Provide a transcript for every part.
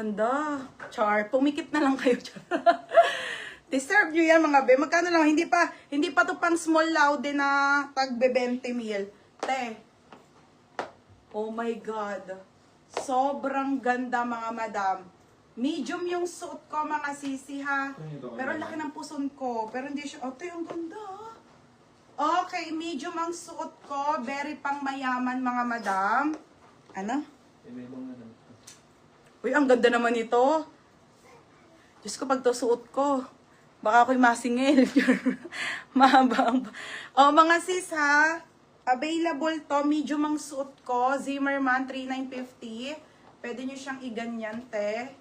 ganda. Char, pumikit na lang kayo. Deserve nyo yan mga be. Magkano lang? Hindi pa to pang small laude na tagbe 20 mil. Te. Oh my God. Sobrang ganda mga madam. Medium yung suot ko mga sisi ha. Pero laki ng puson ko. Pero hindi siya. Oh, te, ang ganda. Okay, medium ang suot ko. Very pang mayaman mga madam. Ano? Uy, ang ganda naman ito. Diyos ko, pag to suot ko, baka ako'y masingil. Mahaba ang... O, mga sis ha, available to. Medium ang suot ko. Zimmerman 3950. Pwede nyo siyang iganyan, te.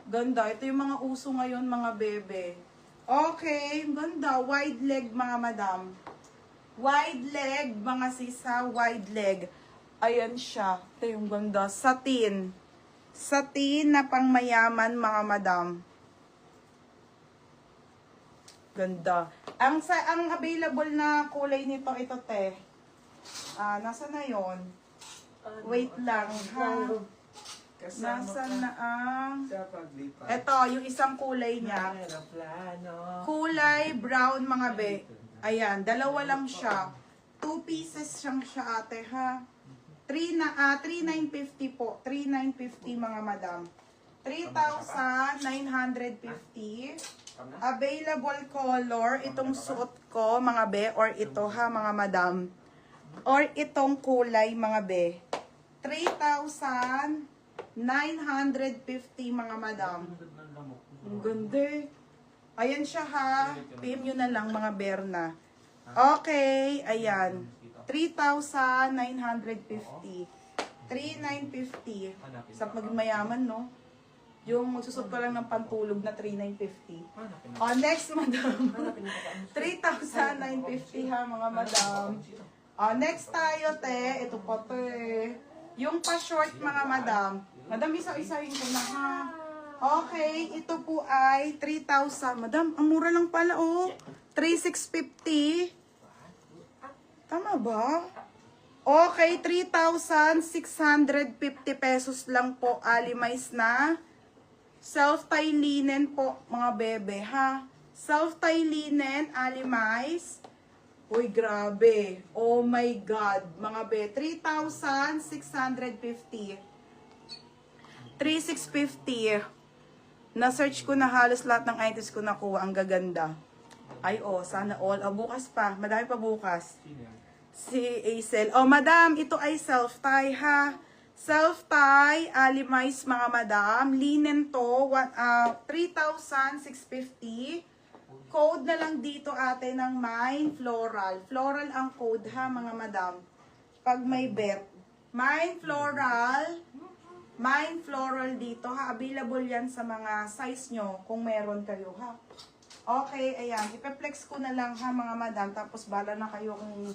Ganda. Ito yung mga uso ngayon, mga bebe. Okay, ganda. Wide leg, mga madam. Wide leg, mga sis ha. Wide leg. Ayan siya. Ito yung ganda. Satin. Satin na pang mayaman, mga madam. Ganda. Ang available na kulay nito, ito te. Nasa na yon? Wait lang, ha? Nasa na ang... Ito, yung isang kulay niya. Kulay brown, mga be. Ayan, dalawa lang siya. 2 pieces siyang siya, ate, ha? 3,950 po. 3,950 mga madam. 3,950. Available color. Itong suot ko, mga be. Or ito ha, mga madam. Or itong kulay, mga be. 3,950 mga madam. Ang ganda. Ayan siya ha. PM nyo na lang mga berna. Okay, ayan. 3,950. 3,950. Sa maging mayaman, no? Yung magsusot ko lang ng pantulog na 3,950. Next, madam. 3,950 ha, mga madam. Next tayo, te. Ito pa, te. Yung pa-short, mga madam. Madam, isa-isahin ko na, ha? Okay, ito po ay 3,000. Madam, ang mura lang pala, oh. 3,650. Tama ba? Okay, 3,650 pesos lang po, Alimais na. Self-tie linen po, mga bebe, ha? Self-tie linen, Alimais. Uy, grabe. Oh my God, mga be. 3,650. 3,650. Na-search ko na halos lahat ng items ko nakuha. Ang gaganda. Ay, oh, sana all. Bukas pa. Madami pa bukas. Si Acel. Oh, madam, ito ay self-tie, ha? Self-tie, Alimais, mga madam. Linen to, 3,650. Code na lang dito, ate, ng Mine Floral. Floral ang code, ha, mga madam. Pag may bet. Mine Floral. Mine Floral dito, ha? Available yan sa mga size nyo, kung meron kayo, ha? Okay, ayan. Ipe-flex ko na lang, ha, mga madam. Tapos bala na kayo kung...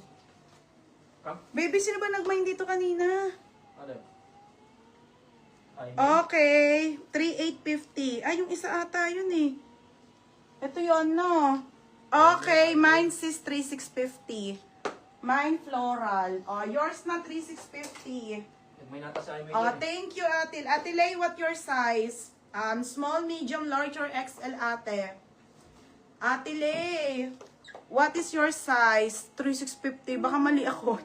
Baby, sino ba nag-mine dito kanina? Okay. 3,850. Ay, yung isa ata yun eh. Ito yun, no? Okay, mine sis 3,650. Mine floral. Oh, yours na 3,650. Thank you, Atil. Atilay, what your size? Small, medium, large, or XL, ate? Atilay, what is your size? 3,650. Baka mali ako.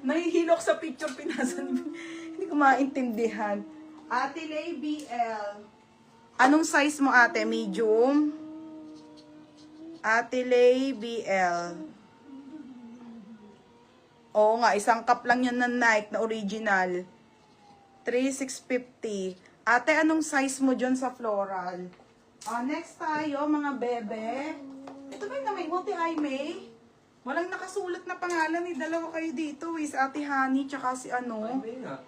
Nahihilok sa picture pinasan. Hindi ko maintindihan. Atilay BL. Anong size mo, ate? Medium? Atilay BL. Oo nga, isang cup lang yan na Nike na original. 3,650. Ate, anong size mo dyan sa floral? Next tayo, mga bebe. Ito ba yung namay mo, Ate Aimee? Walang nakasulat na pangalan ni dalawa kayo dito. Si Ate Honey, tsaka si ano. Aimee nga.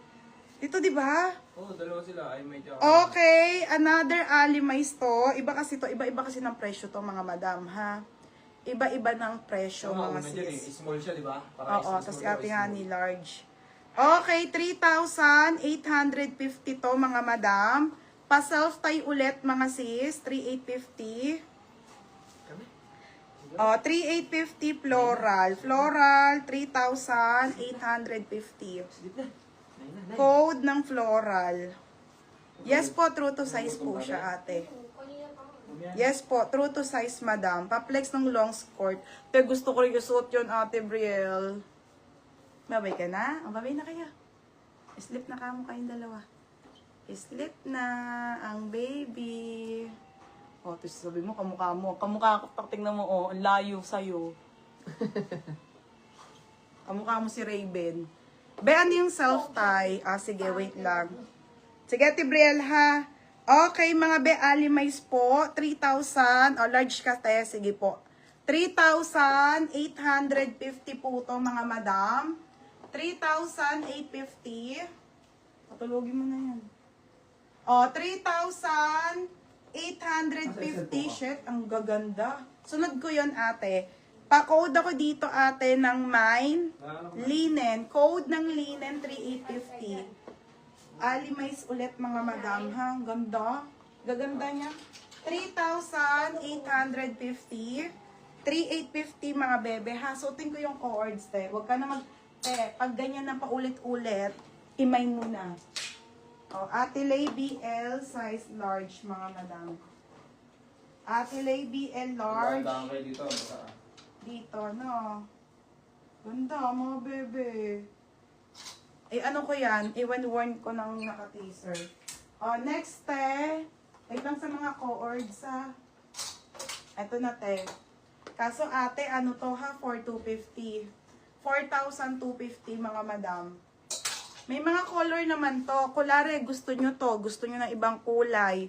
Dito, di ba? Oo, dalawa sila. Aimee tsaka. Okay, another Alimais to. Iba kasi to, iba-iba kasi ng presyo to, mga madam, ha? Iba-iba ng presyo, mga sis. Small siya, di ba? Oo, tapos si Ate Honey, large. Okay, 3,850 to, mga madam. Pa-self-tie ulit, mga sis. 3,850. 3,850 floral. Floral, 3,850. Code ng floral. Yes po, true to size po siya, ate. Yes po, true to size, madam. Pa-flex ng long skirt. Pero gusto ko rin isuot yun, ate Brielle. Babay ka na? O, babay na kayo. Sleep na kamo kayong dalawa. Sleep na ang baby. O, tapos sabi mo, kamukha mo. Kamukha ko, tingnan mo, ang layo sa'yo. Kamukha mo si Raven. Be, ano yung self-tie? Ah, sige, wait lang. Sige, Ate Brielle, ha? Okay, mga be, alimais po. 3,000. O, large ka, te. Sige po. 3,850 po to, mga madam. 3,850. Patulogin mo na yan. O, 3,850. Shit, ang gaganda. Sunod ko yon, ate. Pa-code ako dito, ate, ng mine. Linen. Code ng linen, 3,850. Alimais ulit, mga madam, ha? Ang ganda. Gaganda niya. 3,850. 3,850, mga bebe, ha? Suotin ko yung cords, te. Huwag ka na pag ganyan na paulit-ulit, imay muna. O, Ate Lay BL, size large, mga madam. Ate Lay BL large. Daan kayo dito. Basta. Dito, no? Ganda, mga bebe. Eh, ano ko yan? Iwan-warn ko ng naka-teaser. O, next, te. Wait lang sa mga cords, ha? Eto na, te. Kaso, ate, ano to, ha? 4,250. 4,250, mga madam. May mga color naman to. Kulare, gusto nyo to. Gusto nyo ng ibang kulay.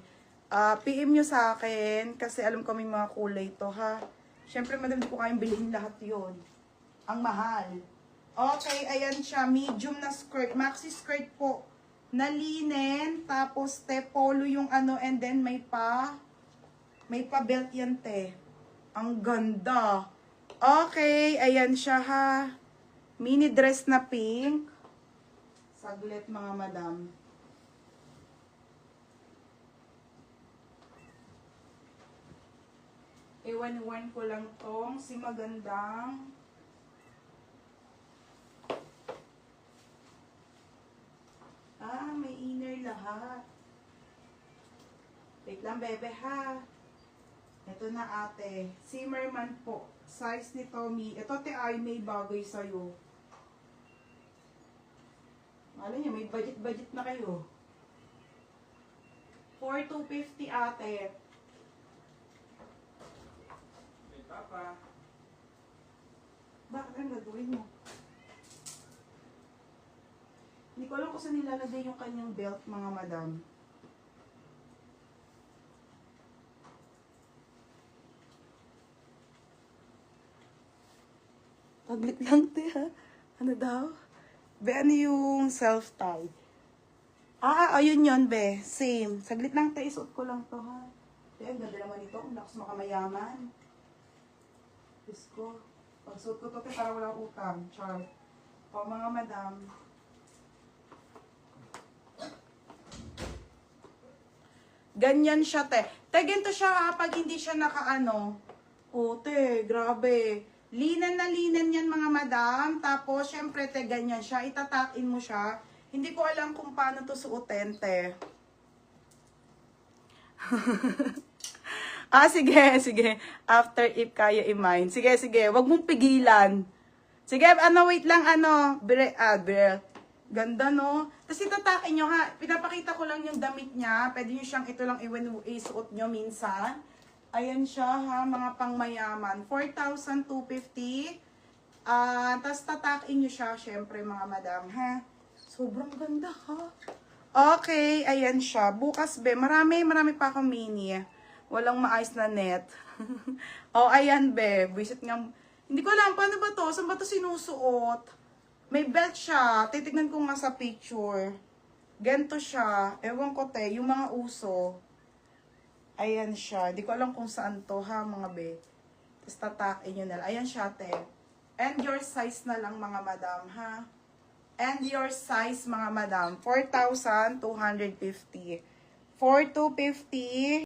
PM nyo sa akin. Kasi alam ko may mga kulay to, ha? Siyempre, madam, di ko kayang bilhin lahat yon. Ang mahal. Okay, ayan siya. Medium na skirt. Maxi skirt po. Na linen. Tapos, te, polo yung ano. And then, may pa belt yan, te. Ang ganda. Okay, ayan siya, ha. Mini dress na pink. Saglit, mga madam. Iwan-iwan ko lang tong si magandang. Ah, may inner lahat. Wait lang, bebe, ha. Ito na, ate. Zimmerman po. Size ni Tommy. Ito, te, ay may bagay sa'yo. Alam niyo, may budget-budget na kayo. 4,250, ate. May papa. Bakit ang gagawin mo? Hindi ko alam kung saan nilalagay yung kanyang belt, mga madam. Paglit lang, te, ha? Ano daw? Be, ano yung self-tie? Ah, ayun yun, be. Same. Saglit lang, te. Isuot ko lang to, ha? Be, ang ganda naman ito. Ang lakas makamayaman. Diyos ko. Pag-suot ko to, te, para walang utang. Char. O, mga madam. Ganyan siya, te. Te, ganito siya, ha? Pag hindi siya nakaano. O, te, grabe. Linen na linen yan, mga madam. Tapos, syempre, te, ganyan siya. Itatakin mo siya. Hindi ko alam kung paano to suotin, te. Sige. After if kaya i-mind. Sige. Wag mong pigilan. Sige, wait lang, ganda, no? Tapos itatakin nyo, ha? Pinapakita ko lang yung damit niya. Pwede nyo siyang ito lang isuot nyo minsan. Ayan siya, ha, mga pangmayaman. 4,250. Tapos tatakin nyo siya, syempre, mga madam, ha? Sobrang ganda, ha? Okay, ayan siya. Bukas, be, marami pa akong mini. Walang maayos na net. Ayan, be. Visit nga. Hindi ko alam, paano ba to? Saan ba to sinusuot? May belt siya. Titignan ko nga sa picture. Ganto siya. Ewan ko, te, yung mga uso. Ayan siya. Di ko alam kung saan to, ha, mga be. Tapos tatakin nyo na lang. Ayan siya, te. And your size na lang, mga madam, ha. And your size, mga madam. 4,250. 4,250.